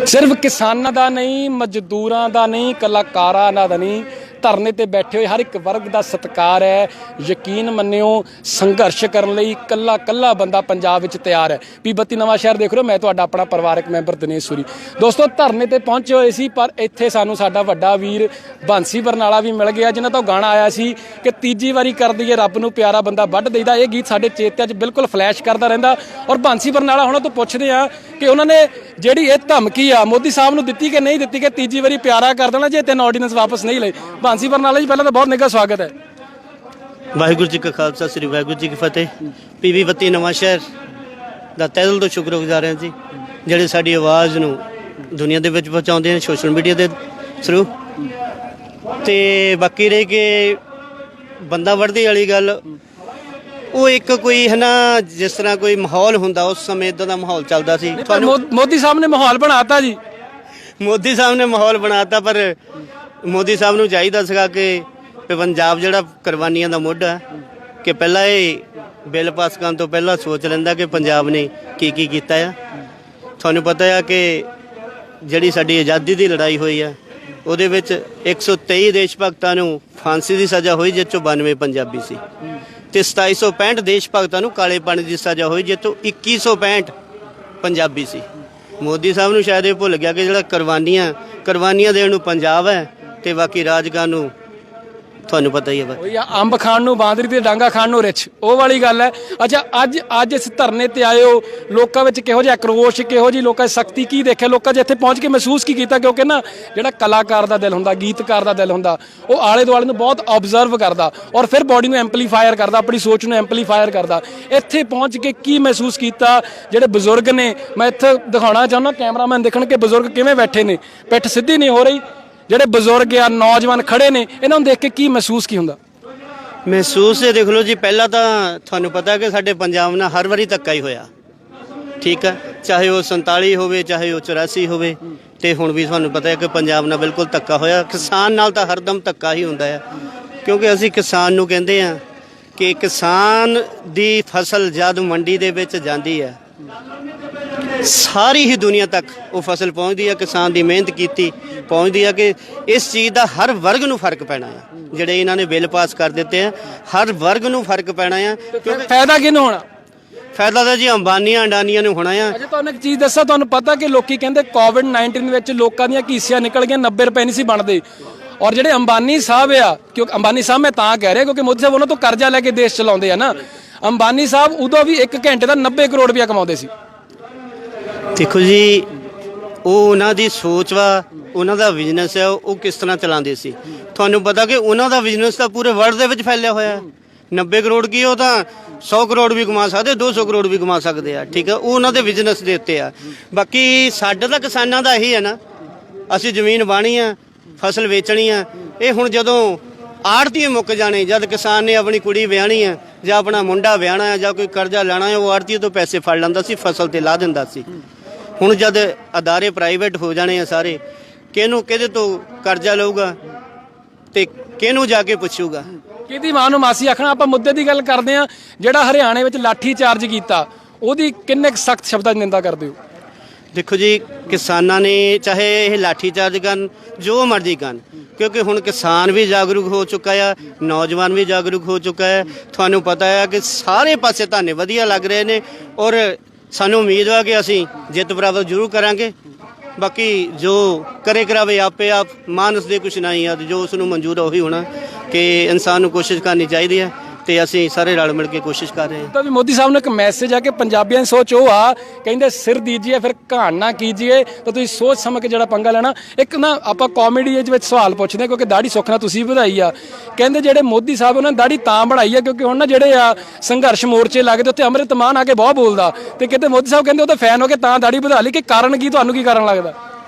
सिर्फ किसानां दा नहीं, मजदूरां दा नहीं, कलाकारां दा नहीं, धरने ते बैठे हुए हर एक वर्ग का सत्कार है। यकीन मन्नियो संघर्ष करने लई कल्ला कल्ला बंदा पंजाब विच तैयार है। पीबत्ती नवां शहर देख रहे हो, मैं तुहाडा अपना परिवारक मैंबर दिनेश सूरी। दोस्तों धरने ते पहुंचे हुए सी, पर इत्थे सानू साडा वड्डा वीर बांसी बरनाला भी मिल गया, जिन्हां तो गाना आया सी कि तीजी वारी कर दईए रब नूं प्यारा बंदा वड्ढ देईदा। ये गीत साडे चेत्या च बिल्कुल फ्लैश करदा रहिंदा। और बांसी बरनाला हुणां तो पुछदे आ कि उन्होंने जिहड़ी ये धमकी आ मोदी साहब नूं दित्ती कि नहीं दित्ती कि तीजी वारी प्यारा कर देना जे 3 ऑर्डीनेंस वापस नहीं लए। बांसी बरनाला जी पहले तो बहुत निघा स्वागत है। वाहिगुरू जी का खालसा श्री वाहिगुरू जी की फतेह। पीवी ਬੱਤੀ नवां शहर ਦਾ ਤਹਿ ਤੋਂ ਸ਼ੁਕਰਗੁਜ਼ਾਰ ਹਾਂ ਜੀ, ਜਿਹੜੇ ਸਾਡੀ ਆਵਾਜ਼ ਨੂੰ ਦੁਨੀਆ ਦੇ ਵਿੱਚ ਪਹੁੰਚਾਉਂਦੇ ਨੇ ਸੋਸ਼ਲ ਮੀਡੀਆ ਦੇ ਥਰੂ। ਤੇ ਬਾਕੀ ਰਹਿ ਕੇ ਬੰਦਾ ਵੜਦੀ ਵਾਲੀ ਗੱਲ, ਉਹ ਇੱਕ ਕੋਈ ਹੈ ਨਾ, ਜਿਸ ਤਰ੍ਹਾਂ ਕੋਈ ਮਾਹੌਲ ਹੁੰਦਾ ਉਸ ਸਮੇਂ ਇਦਾਂ ਦਾ ਮਾਹੌਲ ਚੱਲਦਾ ਸੀ। मोदी साहब ने माहौल बनाता जी, ਮੋਦੀ ਸਾਹਿਬ ਨੇ ਮਾਹੌਲ ਬਣਾਤਾ, ਪਰ ਮੋਦੀ ਸਾਹਿਬ ਨੂੰ ਚਾਹੀਦਾ ਸੀਗਾ ਕਿ ਪੰਜਾਬ ਜਿਹੜਾ ਕੁਰਬਾਨੀਆਂ ਦਾ ਮੋਢਾ, ਕਿ ਪਹਿਲਾਂ ਇਹ ਬਿੱਲ ਪਾਸ ਕਰਨ ਤੋਂ ਪਹਿਲਾਂ ਸੋਚ ਲੈਂਦਾ ਕਿ ਪੰਜਾਬ ਨੇ ਕੀ ਕੀ ਕੀਤਾ ਆ। ਤੁਹਾਨੂੰ ਪਤਾ ਆ ਕਿ ਜਿਹੜੀ ਸਾਡੀ ਆਜ਼ਾਦੀ ਦੀ ਲੜਾਈ ਹੋਈ ਆ ਉਹਦੇ ਵਿੱਚ 123 ਦੇਸ਼ ਭਗਤਾਂ ਨੂੰ ਫਾਂਸੀ ਦੀ ਸਜ਼ਾ ਹੋਈ, ਜਿਸ 'ਚੋਂ 92 ਪੰਜਾਬੀ ਸੀ, ਤੇ 2765 ਦੇਸ਼ ਭਗਤਾਂ ਨੂੰ ਕਾਲੇ ਪਾਣੀ ਦੀ ਸਜ਼ਾ ਹੋਈ, ਜਿਸ 'ਚੋਂ 2165 ਪੰਜਾਬੀ ਸੀ। ਮੋਦੀ ਸਾਹਿਬ ਨੂੰ ਸ਼ਾਇਦ ਇਹ ਭੁੱਲ ਗਿਆ ਕਿ ਜਿਹੜਾ ਕੁਰਬਾਨੀਆਂ ਦੇਣ ਨੂੰ ਪੰਜਾਬ ਹੈ ਤੇ ਬਾਕੀ ਰਾਜਗਾਂ ਨੂੰ ਤੁਹਾਨੂੰ ਪਤਾ ਹੀ ਹੈ। ਅੰਬ ਖਾਣ ਨੂੰ ਬਾਂਦਰੀ ਤੇ ਡਾਂਗਾ ਖਾਣ ਨੂੰ ਰਿਛ, ਉਹ ਵਾਲੀ ਗੱਲ ਹੈ। ਅੱਛਾ ਅੱਜ ਇਸ ਧਰਨੇ ਤੇ ਆਏ ਹੋ, ਲੋਕਾਂ ਵਿੱਚ ਕਿਹੋ ਜਿਹਾ ਆਕਰੋਸ਼, ਕਿਹੋ ਜਿਹੀ ਲੋਕਾਂ ਦੀ ਸਖਤੀ ਕੀ ਦੇਖਿਆ, ਲੋਕਾਂ 'ਚ ਇੱਥੇ ਪਹੁੰਚ ਕੇ ਮਹਿਸੂਸ ਕੀ ਕੀਤਾ? ਕਿਉਂਕਿ ਨਾ ਜਿਹੜਾ ਕਲਾਕਾਰ ਦਾ ਦਿਲ ਹੁੰਦਾ, ਗੀਤਕਾਰ ਦਾ ਦਿਲ ਹੁੰਦਾ, ਉਹ ਆਲੇ ਦੁਆਲੇ ਨੂੰ ਬਹੁਤ ਆਬਜ਼ਰਵ ਕਰਦਾ ਔਰ ਫਿਰ ਬੋਡੀ ਨੂੰ ਐਂਪਲੀਫਾਇਰ ਕਰਦਾ, ਆਪਣੀ ਸੋਚ ਨੂੰ ਐਂਪਲੀਫਾਇਰ ਕਰਦਾ। ਇੱਥੇ ਪਹੁੰਚ ਕੇ ਕੀ ਮਹਿਸੂਸ ਕੀਤਾ? ਜਿਹੜੇ ਬਜ਼ੁਰਗ ਨੇ, ਮੈਂ ਇੱਥੇ ਦਿਖਾਉਣਾ ਚਾਹੁੰਦਾ, ਕੈਮਰਾਮੈਨ ਦੇਖਣ ਕਿ ਬਜ਼ੁਰਗ ਕਿਵੇਂ ਬੈਠੇ ਨੇ, ਪਿੱਠ ਸਿੱਧੀ ਨਹੀਂ ਹੋ ਰਹੀ। ਜਿਹੜੇ ਬਜ਼ੁਰਗ ਆ, ਨੌਜਵਾਨ ਖੜੇ ਨੇ, ਇਹਨਾਂ ਨੂੰ ਦੇਖ ਕੇ ਕੀ ਮਹਿਸੂਸ ਕੀ ਹੁੰਦਾ? ਮਹਿਸੂਸ ਇਹ ਦੇਖ ਲਓ ਜੀ, ਪਹਿਲਾਂ ਤਾਂ ਤੁਹਾਨੂੰ ਪਤਾ ਕਿ ਸਾਡੇ ਪੰਜਾਬ ਨਾਲ ਹਰ ਵਾਰੀ ਧੱਕਾ ਹੀ ਹੋਇਆ, ਠੀਕ ਹੈ, ਚਾਹੇ ਉਹ 47 ਹੋਵੇ, ਚਾਹੇ ਉਹ 84 ਹੋਵੇ, ਤੇ ਹੁਣ ਵੀ ਤੁਹਾਨੂੰ ਪਤਾ ਹੈ ਕਿ ਪੰਜਾਬ ਨਾਲ ਬਿਲਕੁਲ ਧੱਕਾ ਹੋਇਆ। ਕਿਸਾਨ ਨਾਲ ਤਾਂ ਹਰਦਮ ਧੱਕਾ ਹੀ ਹੁੰਦਾ ਹੈ, ਕਿਉਂਕਿ ਅਸੀਂ ਕਿਸਾਨ ਨੂੰ ਕਹਿੰਦੇ ਹਾਂ ਕਿ ਕਿਸਾਨ ਦੀ ਫਸਲ ਜਦ ਮੰਡੀ ਦੇ ਵਿੱਚ ਜਾਂਦੀ ਹੈ, ਸਾਰੀ ਹੀ ਦੁਨੀਆ ਤੱਕ ਉਹ ਫਸਲ ਪਹੁੰਚਦੀ ਹੈ, ਕਿਸਾਨ ਦੀ ਮਿਹਨਤ ਕੀਤੀ ਪਹੁੰਚਦੀ ਹੈ। ਕਿ ਇਸ ਚੀਜ਼ ਦਾ ਹਰ ਵਰਗ ਨੂੰ ਫਰਕ ਪੈਣਾ ਹੈ। ਜਿਹੜੇ ਇਹਨਾਂ ਨੇ ਬਿੱਲ ਪਾਸ ਕਰ ਦਿੱਤੇ ਆ, ਹਰ ਵਰਗ ਨੂੰ ਫਰਕ ਪੈਣਾ ਆ। ਕਿਉਂਕਿ ਫਾਇਦਾ ਕਿਹਨੂੰ ਹੋਣਾ? ਫਾਇਦਾ ਤਾਂ ਜੀ ਅੰਬਾਨੀਆਂ ਅਡਾਨੀਆਂ ਨੂੰ ਹੋਣਾ ਆ। ਅਜੇ ਤੁਹਾਨੂੰ ਇੱਕ ਚੀਜ਼ ਦੱਸਾਂ, ਤੁਹਾਨੂੰ ਪਤਾ ਕਿ ਲੋਕੀ ਕਹਿੰਦੇ ਕੋਵਿਡ-19 ਵਿੱਚ ਲੋਕਾਂ ਦੀਆਂ ਘੀਸੀਆਂ ਨਿਕਲ ਗਈਆਂ, 90 ਰੁਪਏ ਨਹੀਂ ਸੀ ਬਣਦੇ। ਔਰ ਜਿਹੜੇ ਅੰਬਾਨੀ ਸਾਹਿਬ ਆ, ਕਿਉਂਕਿ ਅੰਬਾਨੀ ਸਾਹਿਬ ਮੈਂ ਤਾਂ ਕਹਿ ਰਿਹਾ ਕਿਉਂਕਿ ਮੋਦੀ ਸਾਹਿਬ ਉਹਨਾਂ ਤੋਂ ਕਰਜ਼ਾ ਲੈ ਕੇ ਦੇਸ਼ ਚਲਾਉਂਦੇ ਆ ਨਾ। ਅੰਬਾਨੀ ਸਾਹਿਬ ਉਦੋਂ ਵੀ 1 ਘੰਟੇ ਦਾ 90 ਕਰੋੜ ਰੁਪਇਆ ਕਮਾਉਂਦੇ ਸੀ। ਦੇਖੋ ਜੀ, ਉਹ ਉਹਨਾਂ ਦੀ ਸੋਚ ਵਾ, ਉਹਨਾਂ ਦਾ ਬਿਜ਼ਨਸ ਹੈ, ਉਹ ਕਿਸ ਤਰ੍ਹਾਂ ਚਲਾਉਂਦੇ ਸੀ। ਤੁਹਾਨੂੰ ਪਤਾ ਕਿ ਉਹਨਾਂ ਦਾ ਬਿਜ਼ਨਸ ਤਾਂ ਪੂਰੇ ਵਰਲਡ ਦੇ ਵਿੱਚ ਫੈਲਿਆ ਹੋਇਆ। 90 ਕਰੋੜ ਕੀ, ਉਹ ਤਾਂ 100 ਕਰੋੜ ਵੀ ਕਮਾ ਸਕਦੇ, 200 ਕਰੋੜ ਵੀ ਕਮਾ ਸਕਦੇ ਆ, ਠੀਕ ਹੈ, ਉਹ ਉਹਨਾਂ ਦੇ ਬਿਜ਼ਨਸ ਦੇ ਉੱਤੇ ਆ। ਬਾਕੀ ਸਾਡਾ ਤਾਂ ਕਿਸਾਨਾਂ ਦਾ ਇਹੀ ਹੈ ਨਾ, ਅਸੀਂ ਜ਼ਮੀਨ ਵਾਹਣੀ ਆ, ਫਸਲ ਵੇਚਣੀ ਆ। ਇਹ ਹੁਣ ਜਦੋਂ ਆੜ੍ਹਤੀਏ ਮੁੱਕ ਜਾਣੇ, ਜਦ ਕਿਸਾਨ ਨੇ ਆਪਣੀ ਕੁੜੀ ਵਿਆਹਣੀ ਆ ਜਾਂ ਆਪਣਾ ਮੁੰਡਾ ਵਿਆਹਣਾ ਜਾਂ ਕੋਈ ਕਰਜ਼ਾ ਲੈਣਾ ਹੈ, ਉਹ ਆੜ੍ਹਤੀਏ ਤੋਂ ਪੈਸੇ ਫੜ ਲੈਂਦਾ ਸੀ, ਫਸਲ ਤੇ ਲਾ ਦਿੰਦਾ ਸੀ। ਹੁਣ ਜਦ ਅਦਾਰੇ ਪ੍ਰਾਈਵੇਟ ਹੋ ਜਾਣੇ ਆ ਸਾਰੇ, ਕਿਹਦੇ ਤੋਂ ਕਰਜ਼ਾ ਲਊਗਾ ਤੇ ਕਿਹਨੂੰ ਜਾ ਕੇ ਪੁੱਛੂਗਾ? ਕਿਹਦੀ ਮਾਂ ਨੂੰ ਮਾਸੀ ਆਖਣਾ? ਆਪਾਂ ਮੁੱਦੇ ਦੀ ਗੱਲ ਕਰਦੇ ਆ। ਜਿਹੜਾ ਹਰਿਆਣੇ ਵਿੱਚ ਲਾਠੀ ਚਾਰਜ ਕੀਤਾ, ਉਹਦੀ ਕਿੰਨੇ ਸਖਤ ਸ਼ਬਦਾਂ 'ਚ ਨਿੰਦਾ ਕਰਦੇ ਹੋ? ਦੇਖੋ ਜੀ, ਕਿਸਾਨਾਂ ਨੇ ਚਾਹੇ ਇਹ ਲਾਠੀ ਚਾਰਜ ਕਰਨ, ਜੋ ਮਰਜ਼ੀ ਕਰਨ, ਕਿਉਂਕਿ ਹੁਣ ਕਿਸਾਨ ਵੀ ਜਾਗਰੂਕ ਹੋ ਚੁੱਕਾ ਆ, ਨੌਜਵਾਨ ਵੀ ਜਾਗਰੂਕ ਹੋ ਚੁੱਕਾ ਹੈ। ਤੁਹਾਨੂੰ ਪਤਾ ਹੈ ਕਿ ਸਾਰੇ ਪਾਸੇ ਧਾਨੇ ਵਧੀਆ ਲੱਗ ਰਹੇ ਨੇ ਔਰ ਸਾਨੂੰ ਉਮੀਦ ਹੈ ਕਿ ਅਸੀਂ ਜਿੱਤ ਪ੍ਰਾਪਤ ਜ਼ਰੂਰ ਕਰਾਂਗੇ। ਬਾਕੀ ਜੋ ਕਰੇ ਕਰਾਵੇ ਆਪੇ ਆਪ, ਮਾਨਸ ਦੇ ਕੁਛ ਨਹੀਂ ਆ, ਜੋ ਉਸ ਨੂੰ ਮਨਜ਼ੂਰ ਉਹੀ ਹੋਣਾ। ਕਿ ਇਨਸਾਨ ਨੂੰ ਕੋਸ਼ਿਸ਼ ਕਰਨੀ ਚਾਹੀਦੀ ਹੈ ਤੇ ਅਸੀਂ ਸਾਰੇ ਰਲ ਮਿਲ ਕੇ ਕੋਸ਼ਿਸ਼ ਕਰ ਰਹੇ ਹਾਂ। ਤਾਂ ਵੀ ਮੋਦੀ ਸਾਹਿਬ ਨੇ ਇੱਕ ਮੈਸੇਜ ਆ ਕਿ ਪੰਜਾਬੀਆਂ ਦੀ ਸੋਚ ਉਹ ਆ, ਕਹਿੰਦੇ ਸਿਰ ਦੀਜੀਏ ਫਿਰ ਘਾਣ ਨਾ ਕੀਜੀਏ, ਤਾਂ ਤੁਸੀਂ ਸੋਚ ਸਮਝ ਕੇ ਜਿਹੜਾ ਪੰਗਾ ਲੈਣਾ। ਇੱਕ ਨਾ ਆਪਾਂ ਕਾਮੇਡੀ ਵਿੱਚ ਸਵਾਲ ਪੁੱਛਦੇ ਕਿਉਂਕਿ ਦਾੜੀ ਸੁੱਖ ਨਾਲ ਤੁਸੀਂ ਵਧਾਈ ਆ। ਕਹਿੰਦੇ ਜਿਹੜੇ ਮੋਦੀ ਸਾਹਿਬ ਉਹਨਾਂ ਨੇ ਦਾੜੀ ਤਾਂ ਬਣਾਈ ਆ ਕਿਉਂਕਿ ਹੁਣ ਨਾ ਜਿਹੜੇ ਆ ਸੰਘਰਸ਼ ਮੋਰਚੇ ਲੱਗਦੇ ਉੱਥੇ ਅੰਮ੍ਰਿਤ ਮਾਨ ਆ ਕੇ ਬਹੁਤ ਬੋਲਦਾ, ਤੇ ਕਿਤੇ ਮੋਦੀ ਸਾਹਿਬ ਕਹਿੰਦੇ ਉਹ ਤਾਂ ਫੈਨ ਹੋ ਕੇ ਤਾਂ ਦਾੜੀ ਵਧਾ ਲਈ। ਕਿ ਕਾਰਨ ਕੀ, ਤੁਹਾਨੂੰ ਕੀ ਕਾਰਨ ਲੱਗਦਾ?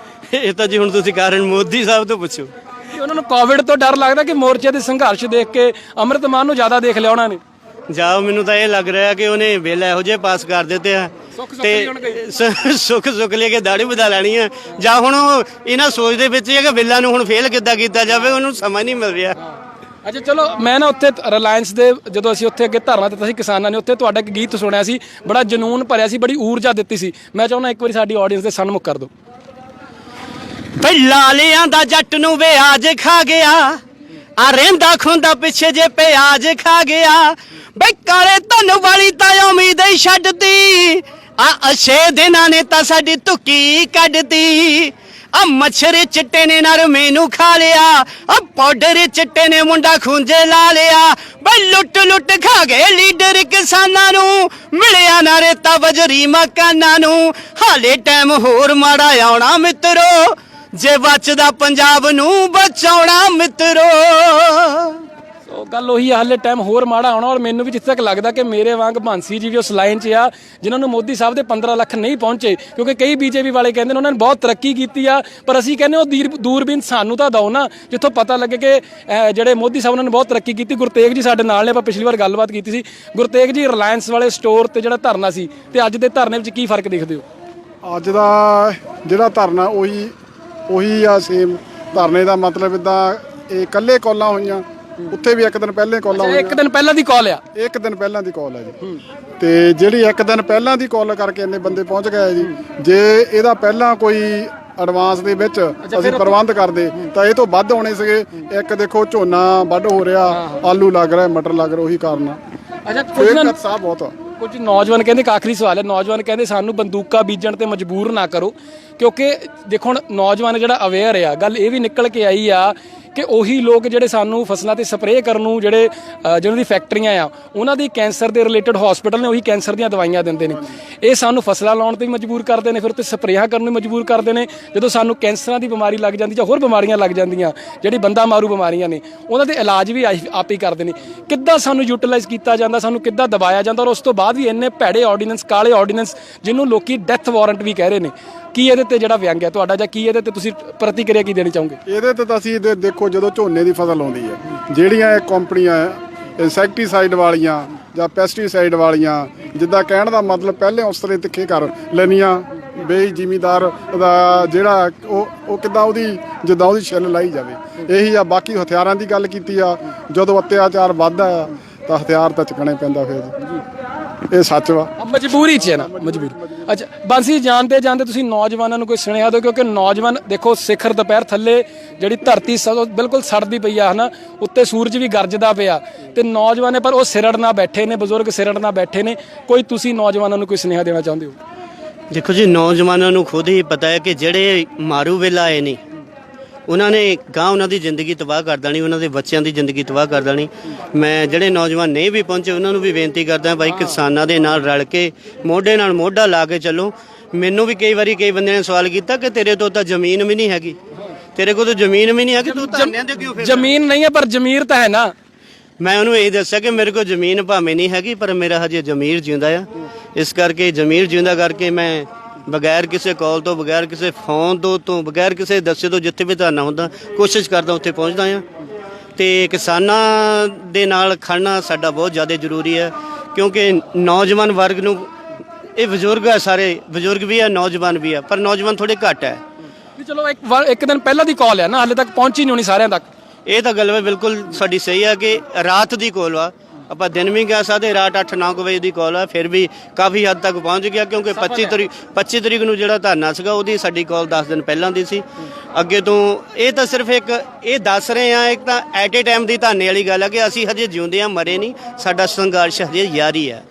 ਇਹ ਤਾਂ ਜੀ ਹੁਣ ਤੁਸੀਂ ਕਾਰਨ ਮੋਦੀ ਸਾਹਿਬ ਤੋਂ ਪੁੱਛੋ। ਉਹਨਾਂ ਨੂੰ ਕੋਵਿਡ ਤੋਂ ਡਰ ਲੱਗਦਾ ਕਿ ਮੋਰਚੇ ਦੇ ਸੰਘਰਸ਼ ਦੇਖ ਕੇ ਅੰਮ੍ਰਿਤ ਮਾਨ ਨੂੰ ਜ਼ਿਆਦਾ ਦੇਖ ਲਿਆ ਉਹਨਾਂ ਨੇ। ਜਾ ਮੈਨੂੰ ਤਾਂ ਇਹ ਲੱਗ ਰਿਹਾ ਕਿ ਉਹਨੇ ਬਿੱਲ ਇਹੋ ਜਿਹੇ ਪਾਸ ਕਰ ਦਿੱਤੇ ਆ ਤੇ ਸੁੱਖ ਲੈ ਕੇ ਦਾੜੀ ਵਧਾ ਲੈਣੀ ਆ। ਜਾਂ ਹੁਣ ਇਹਨਾਂ ਸੋਚ ਦੇ ਵਿੱਚ ਹੈ ਕਿ ਬਿੱਲਾਂ ਨੂੰ ਹੁਣ ਫੇਲ ਕਿੱਦਾਂ ਕੀਤਾ ਜਾਵੇ, ਉਹਨੂੰ ਸਮਝ ਨਹੀਂ ਮਿਲ ਰਿਹਾ। अच्छा चलो मैं ना उत्थे रिलायंस दे जो असीं उत्थे अगे धरना दित्ता सी किसानां ने उत्थे तुहाडा एक गीत सुनिया सी बड़ा जनून भरिया सी बड़ी ऊर्जा दित्ती सी मैं चाहुंदा एक बारी साडी ऑडियंस दे सन्मुख कर दो। ਬਈ ਲਾਲਿਆਂ ਦਾ ਜੱਟ ਨੂੰ ਵਿਆਜ ਖਾ ਗਿਆ ਆ ਰਹਿੰਦਾ ਖੁੰਦਾ ਪਿੱਛੇ ਜੇ ਪਿਆਜ ਖਾ ਗਿਆ ਬਈ ਕਾਲੇ ਧਨ ਵਾਲੀ ਤਾਂ ਉਮੀਦ ਹੀ ਛੱਡਦੀ ਆ ਅਛੇ ਦਿਨਾਂ ਨੇ ਤਾਂ ਸਾਡੀ ਧੁੱਕੀ ਕੱਢਦੀ ਆ ਮੱਛਰ ਚਿੱਟੇ ਨੇ ਨਰਮੇ ਨੂੰ ਖਾ ਲਿਆ ਆ ਪਾਊਡਰ ਚਿੱਟੇ ਨੇ ਮੁੰਡਾ ਖੁੰਝੇ ਲਾ ਲਿਆ ਬਈ ਲੁੱਟ ਲੁੱਟ ਖਾ ਗਏ ਲੀਡਰ ਕਿਸਾਨਾਂ ਨੂੰ ਮਿਲਿਆ ਨਾ ਰੇਤਾ ਬਜਰੀ ਮਕਾਨਾਂ ਨੂੰ ਹਾਲੇ ਟਾਈਮ ਹੋਰ ਮਾੜਾ ਆਉਣਾ ਮਿੱਤਰੋ ਜੇ ਬਚਦਾ ਪੰਜਾਬ ਨੂੰ ਬਚਾਉਣਾ ਮਿੱਤਰੋ। ਸੋ ਗੱਲ ਉਹੀ ਆ, ਹਾਲੇ ਟਾਈਮ ਹੋਰ ਮਾੜਾ ਆਉਣਾ। ਔਰ ਮੈਨੂੰ ਵੀ ਜਿੱਥੇ ਤੱਕ ਲੱਗਦਾ ਕਿ ਮੇਰੇ ਵਾਂਗ ਬਾਂਸੀ ਜੀ ਵੀ ਉਸ ਲਾਈਨ 'ਚ ਆ ਜਿਨ੍ਹਾਂ ਨੂੰ ਮੋਦੀ ਸਾਹਿਬ ਦੇ 15 ਲੱਖ ਨਹੀਂ ਪਹੁੰਚੇ, ਕਿਉਂਕਿ ਕਈ ਬੀਜੇਪੀ ਵਾਲੇ ਕਹਿੰਦੇ ਨੇ ਉਹਨਾਂ ਨੇ ਬਹੁਤ ਤਰੱਕੀ ਕੀਤੀ ਆ, ਪਰ ਅਸੀਂ ਕਹਿੰਦੇ ਉਹ ਦੂਰਬੀਨ ਸਾਨੂੰ ਤਾਂ ਦਿਓ ਨਾ ਜਿੱਥੋਂ ਪਤਾ ਲੱਗੇ ਕਿ ਜਿਹੜੇ ਮੋਦੀ ਸਾਹਿਬ ਉਹਨਾਂ ਨੇ ਬਹੁਤ ਤਰੱਕੀ ਕੀਤੀ। ਗੁਰਤੇਗ ਜੀ ਸਾਡੇ ਨਾਲ ਨੇ, ਆਪਾਂ ਪਿਛਲੀ ਵਾਰ ਗੱਲਬਾਤ ਕੀਤੀ ਸੀ। ਗੁਰਤੇਗ ਜੀ, ਰਿਲਾਇੰਸ ਵਾਲੇ ਸਟੋਰ ਤੇ ਜਿਹੜਾ ਧਰਨਾ ਸੀ ਤੇ ਅੱਜ ਦੇ ਧਰਨੇ ਵਿੱਚ ਕੀ ਫਰਕ ਦੇਖਦੇ ਹੋ? ਅੱਜ ਦਾ ਜਿਹੜਾ ਧਰਨਾ ਉਹੀ ਆ ਸੇਮ। ਧਰਨੇ ਦਾ ਮਤਲਬ ਇਦਾਂ ਇਹ ਇਕੱਲੇ ਕਾਲਾਂ ਹੋਈਆਂ, ਉੱਥੇ ਵੀ ਇੱਕ ਦਿਨ ਪਹਿਲੇ ਕਾਲਾਂ ਹੋਈਆਂ। ਇੱਕ ਦਿਨ ਪਹਿਲਾਂ ਦੀ ਕਾਲ ਆ, ਇੱਕ ਦਿਨ ਪਹਿਲਾਂ ਦੀ ਕਾਲ ਹੈ ਜੀ। ਤੇ ਜਿਹੜੀ ਇੱਕ ਦਿਨ ਪਹਿਲਾਂ ਦੀ ਕਾਲ ਕਰਕੇ ਇੰਨੇ ਬੰਦੇ ਪਹੁੰਚ ਗਏ ਜੀ। ਜੇ ਇਹਦਾ ਪਹਿਲਾਂ ਕੋਈ ਐਡਵਾਂਸ ਦੇ ਵਿੱਚ ਅਸੀਂ ਪ੍ਰਬੰਧ ਕਰਦੇ ਤਾਂ ਇਹ ਤੋਂ ਵੱਧ ਹੋਣੇ ਸੀਗੇ। ਇੱਕ ਦੇਖੋ ਝੋਨਾ ਵੱਢ ਹੋ ਰਿਹਾ, ਆਲੂ ਲੱਗ ਰਿਹਾ, ਮਟਰ ਲੱਗ ਰਿਹਾ, ਉਹੀ ਕਾਰਨ ਆ। ਅੱਛਾ, ਬਹੁਤ ਆ। ਕੁਝ ਨੌਜਵਾਨ ਕਹਿੰਦੇ, ਇੱਕ ਆਖਰੀ ਸਵਾਲ ਹੈ, ਨੌਜਵਾਨ ਕਹਿੰਦੇ ਸਾਨੂੰ ਬੰਦੂਕਾਂ ਬੀਜਣ ਤੇ ਮਜਬੂਰ ਨਾ ਕਰੋ, ਕਿਉਂਕਿ ਦੇਖੋ ਹੁਣ ਨੌਜਵਾਨ ਜਿਹੜਾ ਅਵੇਅਰ ਆ, ਗੱਲ ਇਹ ਵੀ ਨਿਕਲ ਕੇ ਆਈ ਆ ਕਿ ਉਹੀ ਲੋਕ ਜਿਹੜੇ ਸਾਨੂੰ ਫਸਲਾਂ ਤੇ ਸਪਰੇਅ ਕਰਨ ਨੂੰ ਜਿਹਨਾਂ ਦੀ ਫੈਕਟਰੀਆਂ ਆ ਉਹਨਾਂ ਦੀ ਕੈਂਸਰ ਦੇ ਰਿਲੇਟਡ ਹਸਪੀਟਲ ਨੇ ਉਹੀ ਕੈਂਸਰ ਦੀਆਂ ਦਵਾਈਆਂ ਦਿੰਦੇ ਨੇ। ਇਹ ਸਾਨੂੰ ਫਸਲਾਂ ਲਾਉਣ ਤੇ ਵੀ ਮਜਬੂਰ ਕਰਦੇ ਨੇ, ਫਿਰ ਉੱਤੇ ਸਪਰੇਆਂ ਕਰਨ ਨੂੰ ਮਜਬੂਰ ਕਰਦੇ ਨੇ। ਜਦੋਂ ਸਾਨੂੰ ਕੈਂਸਰਾਂ ਦੀ ਬਿਮਾਰੀ ਲੱਗ ਜਾਂਦੀ ਜਾਂ ਹੋਰ ਬਿਮਾਰੀਆਂ ਲੱਗ ਜਾਂਦੀਆਂ ਜਿਹੜੀ ਬੰਦਾ ਮਾਰੂ ਬਿਮਾਰੀਆਂ ਨੇ, ਉਹਨਾਂ ਦੇ ਇਲਾਜ ਵੀ ਆਪ ਹੀ ਕਰਦੇ ਨੇ। ਕਿੱਦਾਂ ਸਾਨੂੰ ਯੂਟਿਲਾਈਜ਼ ਕੀਤਾ ਜਾਂਦਾ, ਸਾਨੂੰ ਕਿੱਦਾਂ ਦਬਾਇਆ ਜਾਂਦਾ, ਔਰ ਉਸ ਤੋਂ ਬਾਅਦ ਵੀ ਇੰਨੇ ਭੈੜੇ ਆਰਡੀਨੈਂਸ, ਕਾਲੇ ਆਰਡੀਨੈਂਸ ਜਿਹਨੂੰ ਲੋਕੀ ਡੈਥ ਵਾਰੰਟ ਵੀ ਕਹਿ ਰਹੇ ਨੇ। ਕੀ ਇਹਦੇ ਤੇ ਜਿਹੜਾ ਵਿਅੰਗ ਹੈ ਤੁਹਾਡਾ, ਜਾਂ ਕੀ ਇਹਦੇ ਤੇ ਤੁਸੀਂ ਪ੍ਰਤੀਕਿਰਿਆ ਕੀ ਦੇਣੀ ਚਾਹੋਗੇ? ਇਹਦੇ ਤੇ ਤਾਂ ਅਸੀਂ ਦੇਖੋ ਜਦੋਂ ਝੋਨੇ ਦੀ ਫਸਲ ਆਉਂਦੀ ਹੈ, ਜਿਹੜੀਆਂ ਇਹ ਕੰਪਨੀਆਂ ਇਨਸੈਕਟੀਸਾਈਡ ਵਾਲੀਆਂ ਜਾਂ ਪੈਸਟੀਸਾਈਡ ਵਾਲੀਆਂ, ਜਿੱਦਾਂ ਕਹਿਣ ਦਾ ਮਤਲਬ ਪਹਿਲੇ ਉਸ ਤਰ੍ਹਾਂ ਤਿੱਖੇ ਕਰ ਲੈਣੀਆਂ ਬਈ ਜ਼ਿਮੀਦਾਰ ਦਾ ਜਿਹੜਾ ਉਹ ਕਿੱਦਾਂ ਜਿੱਦਾਂ ਉਹਦੀ ਛਿੱਲ ਲਾਈ ਜਾਵੇ, ਇਹੀ ਆ। ਬਾਕੀ ਹਥਿਆਰਾਂ ਦੀ ਗੱਲ ਕੀਤੀ ਆ, ਜਦੋਂ ਅਤਿਆਚਾਰ ਵੱਧਦਾ ਆ ਤਾਂ ਹਥਿਆਰ ਤਾਂ ਚੁੱਕਣੇ ਪੈਂਦਾ ਫਿਰ ਜੀ। ਇਹ ਸੱਚ ਵਾ, ਮਜਬੂਰੀ 'ਚ ਹੈ ਨਾ, ਮਜਬੂਰੀ। ਅੱਛਾ ਬਾਂਸੀ, ਜਾਂਦੇ ਤੁਸੀਂ ਨੌਜਵਾਨਾਂ ਨੂੰ ਕੋਈ ਸੁਨੇਹਾ ਦਿਓ, ਕਿਉਂਕਿ ਨੌਜਵਾਨ ਦੇਖੋ ਸਿਖਰ ਦੁਪਹਿਰ ਥੱਲੇ ਜਿਹੜੀ ਧਰਤੀ ਬਿਲਕੁਲ ਸੜਦੀ ਪਈ ਆ ਹਨਾ, ਉੱਤੇ ਸੂਰਜ ਵੀ ਗਰਜਦਾ ਪਿਆ ਤੇ ਨੌਜਵਾਨ ਨੇ ਪਰ ਉਹ ਸਿਰੜ ਨਾ ਬੈਠੇ ਨੇ, ਬਜ਼ੁਰਗ ਸਿਰੜ ਨਾ ਬੈਠੇ ਨੇ। ਕੋਈ ਤੁਸੀਂ ਨੌਜਵਾਨਾਂ ਨੂੰ ਕੋਈ ਸੁਨੇਹਾ ਦੇਣਾ ਚਾਹੁੰਦੇ ਹੋ? ਦੇਖੋ ਜੀ, ਨੌਜਵਾਨਾਂ ਨੂੰ ਖੁਦ ਹੀ ਪਤਾ ਹੈ ਕਿ ਜਿਹੜੇ ਮਾਰੂ ਵੇਲਾ ਆਏ ਨੇ ਉਹਨਾਂ ਨੇ ਗਾਂ ਉਹਨਾਂ ਦੀ ਜ਼ਿੰਦਗੀ ਤਬਾਹ ਕਰ ਦੇਣੀ, ਉਹਨਾਂ ਦੇ ਬੱਚਿਆਂ ਦੀ ਜ਼ਿੰਦਗੀ ਤਬਾਹ ਕਰ ਦੇਣੀ। ਮੈਂ ਜਿਹੜੇ ਨੌਜਵਾਨ ਨਹੀਂ ਵੀ ਪਹੁੰਚੇ ਉਹਨਾਂ ਨੂੰ ਵੀ ਬੇਨਤੀ ਕਰਦਾ ਬਾਈ, ਕਿਸਾਨਾਂ ਦੇ ਨਾਲ ਰਲ ਕੇ ਮੋਢੇ ਨਾਲ ਮੋਢਾ ਲਾ ਕੇ ਚੱਲੋ। ਮੈਨੂੰ ਵੀ ਕਈ ਵਾਰੀ ਕਈ ਬੰਦਿਆਂ ਨੇ ਸਵਾਲ ਕੀਤਾ ਕਿ ਤੇਰੇ ਤੋਂ ਤਾਂ ਜ਼ਮੀਨ ਵੀ ਨਹੀਂ ਹੈਗੀ, ਤੇਰੇ ਕੋਲ ਤਾਂ ਜ਼ਮੀਨ ਵੀ ਨਹੀਂ ਹੈਗੀ, ਤੂੰ ਧਰਨਿਆਂ ਤੇ ਕਿਉਂ ਫਿਰ? ਜ਼ਮੀਨ ਨਹੀਂ ਹੈ ਪਰ ਜ਼ਮੀਰ ਤਾਂ ਹੈ ਨਾ। ਮੈਂ ਉਹਨੂੰ ਇਹ ਦੱਸਿਆ ਕਿ ਮੇਰੇ ਕੋਲ ਜ਼ਮੀਨ ਭਾਵੇਂ ਨਹੀਂ ਹੈਗੀ ਪਰ ਮੇਰਾ ਹਜੇ ਜ਼ਮੀਰ ਜਿਉਂਦਾ ਆ। ਇਸ ਕਰਕੇ ਜ਼ਮੀਰ ਜਿਉਂਦਾ ਕਰਕੇ ਮੈਂ ਬਗੈਰ ਕਿਸੇ ਕਾਲ ਤੋਂ, ਬਗੈਰ ਕਿਸੇ ਫੋਨ ਤੋਂ, ਬਗੈਰ ਕਿਸੇ ਦੱਸੇ ਤੋਂ ਜਿੱਥੇ ਵੀ ਧਰਨਾ ਹੁੰਦਾ ਕੋਸ਼ਿਸ਼ ਕਰਦਾ ਉੱਥੇ ਪਹੁੰਚਦਾ ਆ। ਤੇ ਕਿਸਾਨਾਂ ਦੇ ਨਾਲ ਖੜਨਾ ਸਾਡਾ ਬਹੁਤ ਜ਼ਿਆਦਾ ਜ਼ਰੂਰੀ ਹੈ, ਕਿਉਂਕਿ ਨੌਜਵਾਨ ਵਰਗ ਨੂੰ, ਇਹ ਬਜ਼ੁਰਗ ਆ, ਸਾਰੇ ਬਜ਼ੁਰਗ ਵੀ ਆ, ਨੌਜਵਾਨ ਵੀ ਆ, ਪਰ ਨੌਜਵਾਨ ਥੋੜੇ ਘੱਟ ਹੈ। ਚਲੋ ਇੱਕ ਦਿਨ ਪਹਿਲਾਂ ਦੀ ਕਾਲ ਹੈ ਨਾ, ਹਾਲੇ ਤੱਕ ਪਹੁੰਚੀ ਨਹੀਂ ਹੋਣੀ ਸਾਰਿਆਂ ਤੱਕ। ਇਹ ਤਾਂ ਗੱਲ ਬਿਲਕੁਲ ਸਾਡੀ ਸਹੀ ਆ ਕਿ ਰਾਤ ਦੀ ਕਾਲ ਆ, ਆਪਾਂ ਦਿਨ ਵੀ ਕਹਿ ਸਕਦੇ, ਰਾਤ 8-9 ਵਜੇ ਦੀ ਕਾਲ ਆ, ਫਿਰ ਵੀ ਕਾਫੀ ਹੱਦ ਤੱਕ ਪਹੁੰਚ ਗਿਆ, ਕਿਉਂਕਿ 25 ਤਰੀਕ ਨੂੰ ਜਿਹੜਾ ਧਰਨਾ ਸੀਗਾ ਉਹਦੀ ਸਾਡੀ ਕਾਲ 10 ਦਿਨ ਪਹਿਲਾਂ ਦੀ ਸੀ। ਅੱਗੇ ਤੋਂ ਇਹ ਤਾਂ ਸਿਰਫ ਇੱਕ ਇਹ ਦੱਸ ਰਹੇ ਆ, ਇੱਕ ਤਾਂ ਐਟ ਏ ਟਾਈਮ ਦੀ ਧਰਨੇ ਵਾਲੀ ਗੱਲ ਆ ਕਿ ਅਸੀਂ ਹਜੇ ਜਿਉਂਦੇ ਆ, ਮਰੇ ਨਹੀਂ, ਸਾਡਾ ਸੰਘਰਸ਼ ਹਜੇ ਜਾਰੀ ਹੈ।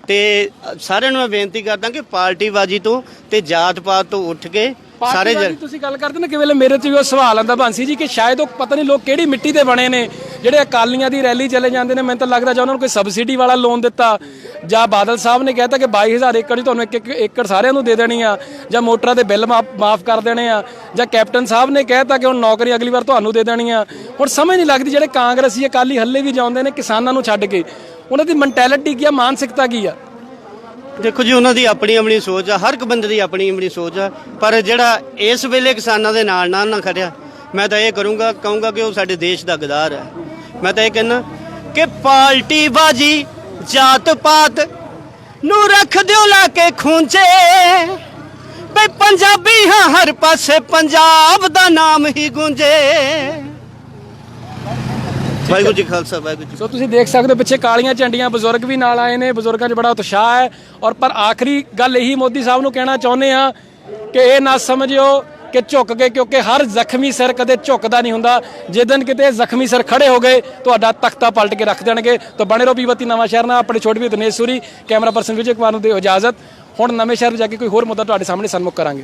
ਤੇ ਸਾਰਿਆਂ ਨੂੰ ਮੈਂ ਬੇਨਤੀ ਕਰਦਾ ਕਿ ਪਾਰਟੀਬਾਜ਼ੀ ਤੋਂ ਤੇ ਜਾਤ ਪਾਤ ਤੋਂ ਉੱਠ ਕੇ ਸਾਰੇ ਤੁਸੀਂ ਗੱਲ ਕਰਦੇ ਨਾ ਕਿ ਵੇਲੇ ਮੇਰੇ 'ਚ ਵੀ ਉਹ ਸਵਾਲ ਆਉਂਦਾ ਬਾਂਸੀ ਜੀ ਕਿ ਸ਼ਾਇਦ ਉਹ ਪਤਾ ਨਹੀਂ ਲੋਕ ਕਿਹੜੀ ਮਿੱਟੀ ਦੇ ਬਣੇ ਨੇ ਜਿਹੜੇ ਅਕਾਲੀਆਂ ਦੀ ਰੈਲੀ ਚਲੇ ਜਾਂਦੇ ਨੇ। ਮੈਨੂੰ ਤਾਂ ਲੱਗਦਾ ਜਾਂ ਉਹਨਾਂ ਨੂੰ ਕੋਈ ਸਬਸਿਡੀ ਵਾਲਾ ਲੋਨ ਦਿੱਤਾ, ਜਾਂ ਬਾਦਲ ਸਾਹਿਬ ਨੇ ਕਹਿਤਾ ਕਿ 22,000 ਏਕੜ ਹੀ ਤੁਹਾਨੂੰ ਇੱਕ ਏਕੜ ਸਾਰਿਆਂ ਨੂੰ ਦੇ ਦੇਣੀ ਆ, ਜਾਂ ਮੋਟਰਾਂ ਦੇ ਬਿੱਲ ਮਾਫ ਕਰ ਦੇਣੇ ਆ, ਜਾਂ ਕੈਪਟਨ ਸਾਹਿਬ ਨੇ ਕਹਿਤਾ ਕਿ ਹੁਣ ਨੌਕਰੀ ਅਗਲੀ ਵਾਰ ਤੁਹਾਨੂੰ ਦੇ ਦੇਣੀ ਆ। ਹੁਣ ਸਮਝ ਨਹੀਂ ਲੱਗਦੀ ਜਿਹੜੇ ਕਾਂਗਰਸੀ ਅਕਾਲੀ ਹੱਲੇ ਵੀ ਜਾਂਦੇ ਨੇ ਕਿਸਾਨਾਂ ਨੂੰ ਛੱਡ ਕੇ, ਉਹਨਾਂ ਦੀ ਮੈਂਟੈਲਿਟੀ ਕੀ ਆ, ਮਾਨਸਿਕਤਾ ਕੀ ਆ? ਦੇਖੋ ਜੀ, ਉਹਨਾਂ ਦੀ ਆਪਣੀ ਸੋਚ ਆ, ਹਰ ਇੱਕ ਬੰਦੇ ਦੀ ਆਪਣੀ ਸੋਚ ਆ, ਪਰ ਜਿਹੜਾ ਇਸ ਵੇਲੇ ਕਿਸਾਨਾਂ ਦੇ ਨਾਲ ਨਾ ਖੜਿਆ, ਮੈਂ ਤਾਂ ਇਹ ਕਹੂੰਗਾ ਕਿ ਉਹ ਸਾਡੇ ਦੇਸ਼ ਦਾ ਗਦਾਰ ਹੈ। ਮੈਂ ਤਾਂ ਇਹ ਕਹਿੰਦਾ ਕਿ ਪਾਰਟੀਬਾਜ਼ੀ ਜਾਤ ਪਾਤ ਨੂੰ ਰੱਖ ਦਿਓ ਲਾ ਕੇ ਖੂੰਜੇ, ਬਈ ਪੰਜਾਬੀ ਹਾਂ ਹਰ ਪਾਸੇ ਪੰਜਾਬ ਦਾ ਨਾਮ ਹੀ ਗੂੰਜੇ। ਵਾਹਿਗੁਰੂ ਜੀ ਖਾਲਸਾ, ਵਾਹਿਗੁਰੂ ਜੀ। ਸੋ ਤੁਸੀਂ ਦੇਖ ਸਕਦੇ ਹੋ ਪਿੱਛੇ ਕਾਲੀਆਂ ਝੰਡੀਆਂ, ਬਜ਼ੁਰਗ ਵੀ ਨਾਲ ਆਏ ਨੇ, ਬਜ਼ੁਰਗਾਂ 'ਚ ਬੜਾ ਉਤਸ਼ਾਹ ਹੈ। ਔਰ ਪਰ ਆਖਰੀ ਗੱਲ ਇਹੀ ਮੋਦੀ ਸਾਹਿਬ ਨੂੰ ਕਹਿਣਾ ਚਾਹੁੰਦੇ ਆ ਕਿ ਇਹ ਨਾ ਸਮਝਿਓ ਕਿ ਝੁਕ ਗਏ, ਕਿਉਂਕਿ ਹਰ ਜ਼ਖਮੀ ਸਿਰ ਕਦੇ ਝੁਕਦਾ ਨਹੀਂ ਹੁੰਦਾ। ਜਿੱਦਣ ਕਿਤੇ ਜ਼ਖਮੀ ਸਿਰ ਖੜੇ ਹੋ ਗਏ ਤੁਹਾਡਾ ਤਖਤਾ ਪਲਟ ਕੇ ਰੱਖ ਦੇਣਗੇ। ਤਾਂ ਬਣੇ ਰਹੋ ਪੀਵਤੀ ਨਵਾਂ ਸ਼ਹਿਰ ਨਾਲ। ਆਪਣੇ ਛੋਟੇ ਵੀਰ ਦਿਨੇਸ਼ ਸੂਰੀ, ਕੈਮਰਾ ਪਰਸਨ ਵਿਜੇ ਕੁਮਾਰ ਨੂੰ ਦਿਓ ਇਜਾਜ਼ਤ। ਹੁਣ ਨਵੇਂ ਸ਼ਹਿਰ ਜਾ ਕੇ ਕੋਈ ਹੋਰ ਮੁੱਦਾ ਤੁਹਾਡੇ ਸਾਹਮਣੇ ਸਨਮੁਖ ਕਰਾਂਗੇ।